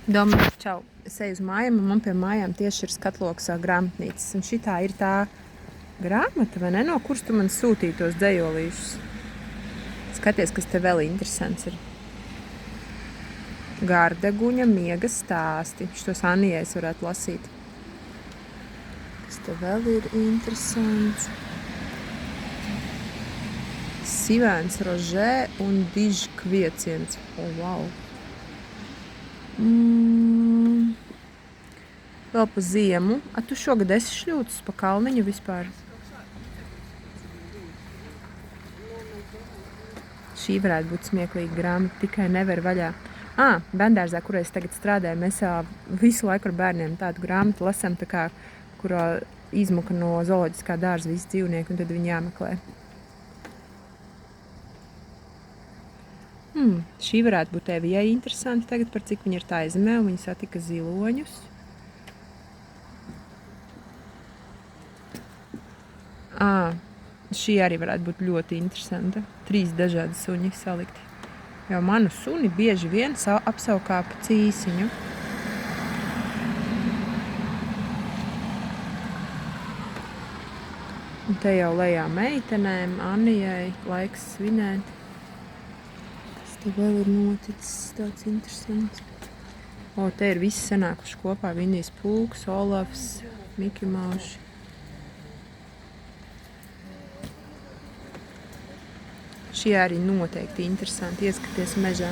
Dominika, čau. Es eju uz mājām, un man pie mājām tieši ir skatloks grāmatnīcas. Un šitā ir tā grāmata, vai ne, no kuras tu man sūtīji tos dzejolīšus? Skaties, kas te vēl interesants ir. Gardeguņa miega stāsti. Šitos Anijai es varētu lasīt. Kas te vēl ir interesants? Sivēns Rožē un dižs kvieciens. Wow! Vēl pa ziemu. Tu šogad esi šļūcis pa kalniņu vispār? Šī varētu būt smieklīga grāmata, tikai never vaļā. Bērndārzā, kur es tagad strādāju, mēs visu laiku ar bērniem tādu grāmatu lasām, kurā izmuka no zooloģiskā dārza visi dzīvnieki, un tad viņi jāmeklē. Šī varētu būt Evijai interesanti tagad, par cik viņa ir Taizemē, un viņa satika ziloņus. Šī arī varētu būt ļoti interesanta. 3 dažādi suņi salikti. Jo manu suni bieži vien apsaukā pa cīsiņu. Un te jau lejā meitenēm, Anijai, laiks svinēt. Kas te vēl ir noticis tāds interesants? Te ir visi sanākuši kopā. Vinijs Pulks, Olafs, Miki Mauši. Šie arī noteikti interesanti. Ieskaties mežā.